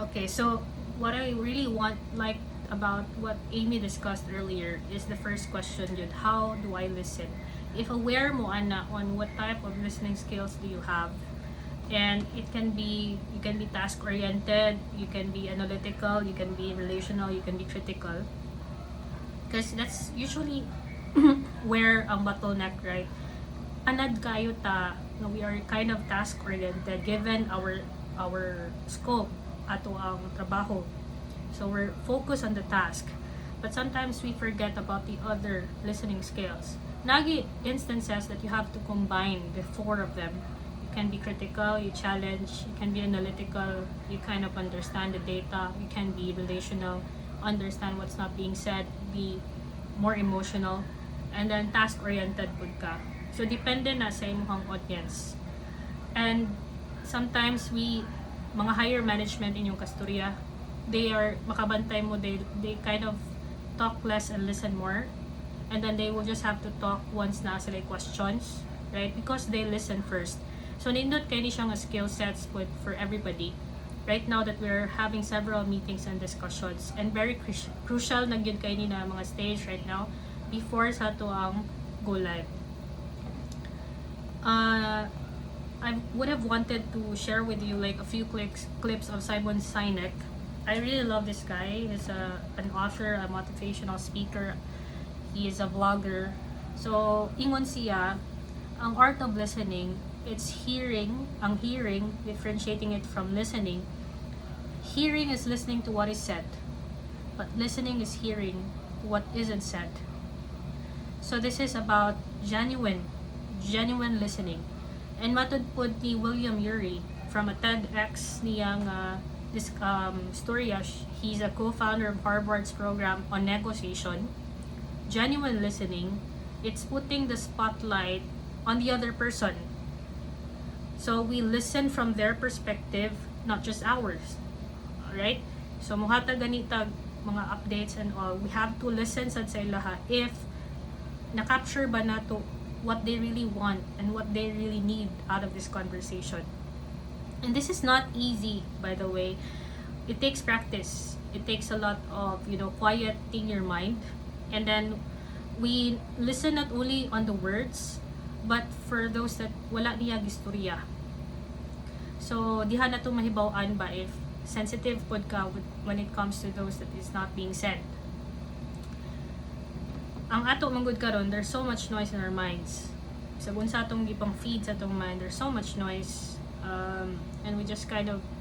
Okay, so what I really want, like about what Amy discussed earlier, is the first question, yun, how do I listen? If aware mo, Ana, on what type of listening skills do you have, and it can be, you can be task oriented, you can be analytical, you can be relational, you can be critical, because that's usually where ang bottleneck, right? Anad kayo ta na we are kind of task oriented given our scope ato ang trabaho, so we're focused on the task, but sometimes we forget about the other listening skills. Nagi instances that you have to combine the four of them. You can be critical, you challenge, you can be analytical, you kind of understand the data, you can be relational, understand what's not being said, be more emotional, and then task oriented pud ka. So depende na sa imong audience. And sometimes mga higher management in yung kasturya, they are makabantay mo, they kind of talk less and listen more, and then they will just have to talk once na sila questions, right? Because they listen first. So nindot kay ni siya nga skill sets for everybody. Right now that we're having several meetings and discussions, and very crucial na gyud kay ni na mga stage right now before sa to ang go live. I would have wanted to share with you like a few clips of Simon Sinek. I really love this guy. He's an author, a motivational speaker. He is a vlogger. So, ingon siya, ang art of listening, it's hearing, differentiating it from listening. Hearing is listening to what is said, but listening is hearing what isn't said. So this is about genuine listening. And matod pod ni William Ury from a TEDx niyang storya, he's a co-founder of Harvard's program on negotiation. Genuine listening, it's putting the spotlight on the other person. So we listen from their perspective, not just ours. Alright? So muhatag ganitag mga updates and all, we have to listen sad sa ilaha if na-capture ba nato what they really want and what they really need out of this conversation. And this is not easy, by the way. It takes practice. It takes a lot of, quieting your mind. And then we listen not only on the words, but for those that wala niya gistorya. So diha na to mahibaw-an ba if sensitive pod ka when it comes to those that is not being said. Ang ato manggod karon, there's so much noise in our minds. So kung sa atong gipang feed sa atong mind, there's so much noise, and we just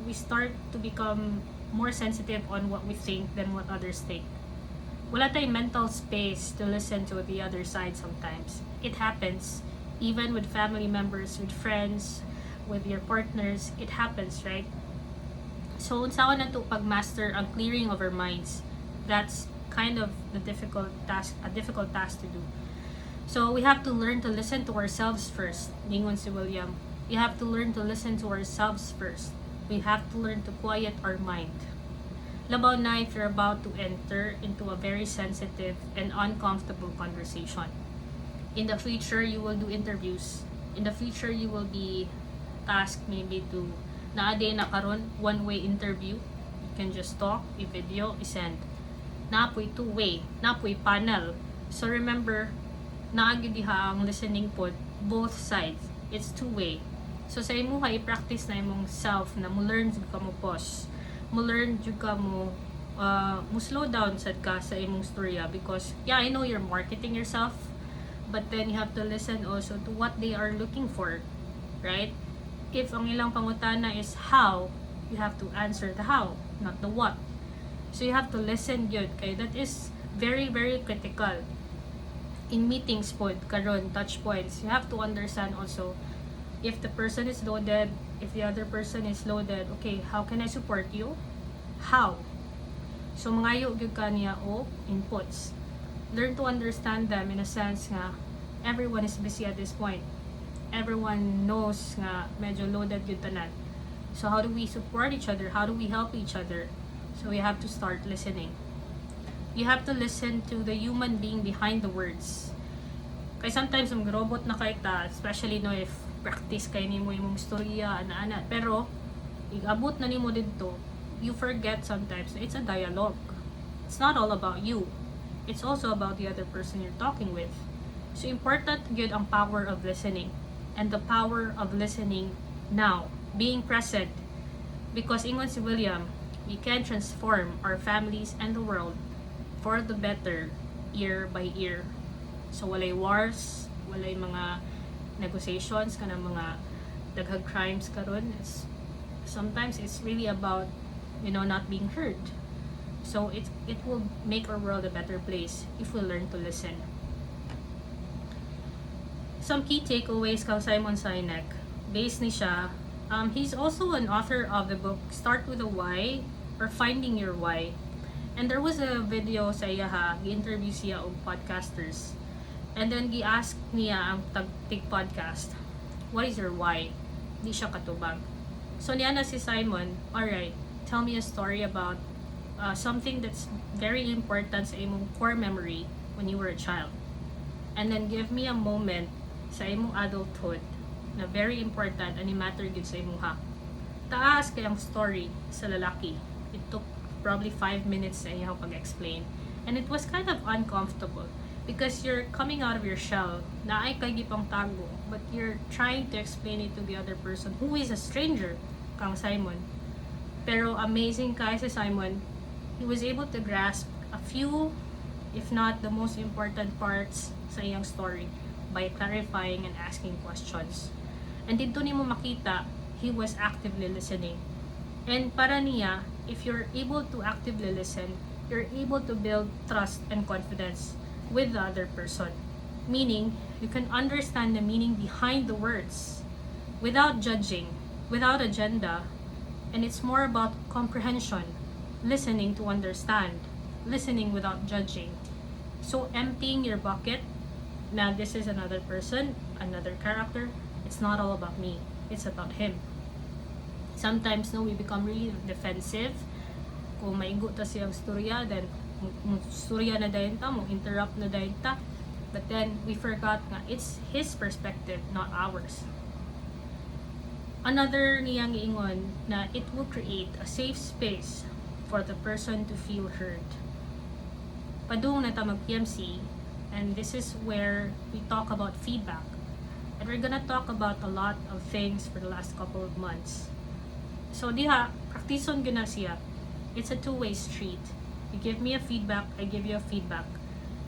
we start to become more sensitive on what we think than what others think. Wala tayong mental space to listen to the other side sometimes. It happens, even with family members, with friends, with your partners, it happens, right? So unsaon na to pagmaster ang clearing of our minds. That's kind of a difficult task to do. So we have to learn to listen to ourselves first. Ningon si William, we have to learn to listen to ourselves first. We have to learn to quiet our mind. Labaw na if you're about to enter into a very sensitive and uncomfortable conversation. In the future, you will do interviews. In the future, you will be tasked maybe to naaday na karon one-way interview. You can just talk, i-video, i-send. Naapoy two-way, naapoy panel. So remember, naagi diha ang listening pod, both sides. It's two-way. So sa imo i-practice na imong self na mo learn jud ka mo pause. Mo learn jud ka mo slow down sad ka sa imong storya, because I know you're marketing yourself, but then you have to listen also to what they are looking for, right? If ang ilang pangutana is how, you have to answer the how, not the what. So you have to listen good, kay that is very, very critical. In meetings pod, karon, touch points, you have to understand also if the person is loaded, if the other person is loaded, okay, how can I support you? How? So mangayo gyud ka niya o inputs. Learn to understand them in a sense nga everyone is busy at this point. Everyone knows nga medyo loaded gyud tanan. So how do we support each other? How do we help each other? So we have to start listening. You have to listen to the human being behind the words. Kaya sometimes ang robot na kay ta, especially if practice kay nimo imong storya ana-ana, pero igabot na nimo didto, you forget sometimes it's a dialogue. It's not all about you. It's also about the other person you're talking with. So important gyud ang power of listening, and the power of listening now, being present. Because ingon si William, we can transform our families and the world for the better year by year. So walay wars, walay mga negotiations kanang mga daghang crimes karon. Sometimes it's really about, you know, not being heard. So it will make our world a better place if we learn to listen. Some key takeaways kang Simon Sinek. Based ni siya, he's also an author of the book Start with a Why, or Finding Your Why. And there was a video sa iya gi-interview siya og podcasters. And then gi-ask niya ang tag-tik podcast, what is your why? Di siya katubag. So niya na si Simon, alright, tell me a story about something that's very important sa imong core memory when you were a child. And then give me a moment sa imong adulthood na very important and matter gid sa imong ha. Taas kay ang story sa lalaki. It took probably 5 minutes sa iyang pag-explain. And it was kind of uncomfortable because you're coming out of your shell na ay kay gipang tago, but you're trying to explain it to the other person who is a stranger, kang Simon. Pero amazing kay si Simon, he was able to grasp a few, if not the most important parts sa iyang story by clarifying and asking questions. And dito nimo makita, he was actively listening. And para niya, if you're able to actively listen, you're able to build trust and confidence with the other person. Meaning, you can understand the meaning behind the words without judging, without agenda. And it's more about comprehension, listening to understand, listening without judging. So emptying your bucket, now this is another person, another character, it's not all about me, it's about him. Sometimes no, we become really defensive. Kung maigo ta siyang storya, then storya na dayon ta, mo interrupt na dayon ta. But then we forgot nga it's his perspective, not ours. Another niyang iingon na it will create a safe space for the person to feel heard. Padung na ta mag-PMC, and this is where we talk about feedback. And we're gonna talk about a lot of things for the last couple of months. So diha, praktison gina siya. It's a two-way street. You give me a feedback, I give you a feedback.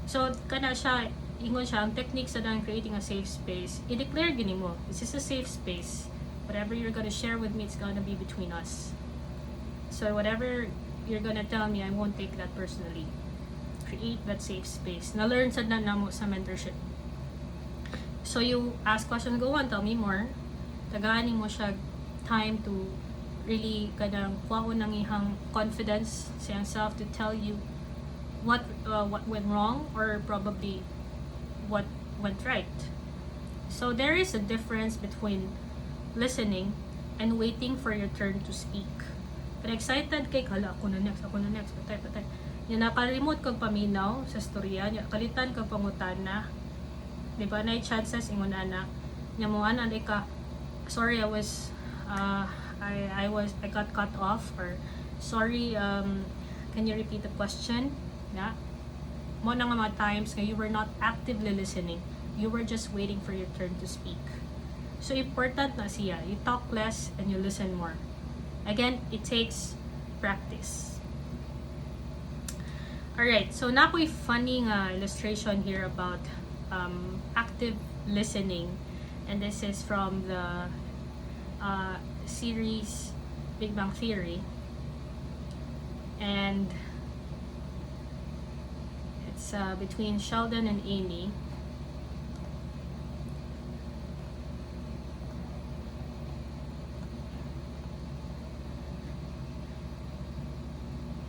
So kana siya, ingon siya, ang technique sa dang creating a safe space, i-declare gini mo, this is a safe space. Whatever you're gonna share with me, it's gonna be between us. So whatever you're gonna tell me, I won't take that personally. Create that safe space. Na-learn sad na namo sa mentorship. So you ask questions, go on, tell me more. Tagaanin mo siya time to really kanang kuwaon ng ihang confidence sa himself to tell you what went wrong, or probably what went right. So there is a difference between listening and waiting for your turn to speak. Pero excited kay hala, ako na next, patay. Yan, nakalimot kag paminaw sa storya, kalitan kag pangutana. Di ba, na chances ingon ana. Nya mo ana ka, sorry, I got cut off, or sorry, can you repeat the question? Na mo na nga mga times nga you were not actively listening. You were just waiting for your turn to speak. So important na siya. You talk less and you listen more. Again, it takes practice. Alright, so na ko'y funny nga illustration here about active listening. And this is from the series Big Bang Theory. And it's between Sheldon and Amy.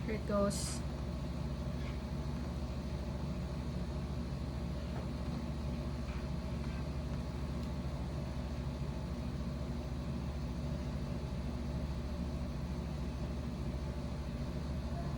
Here it goes.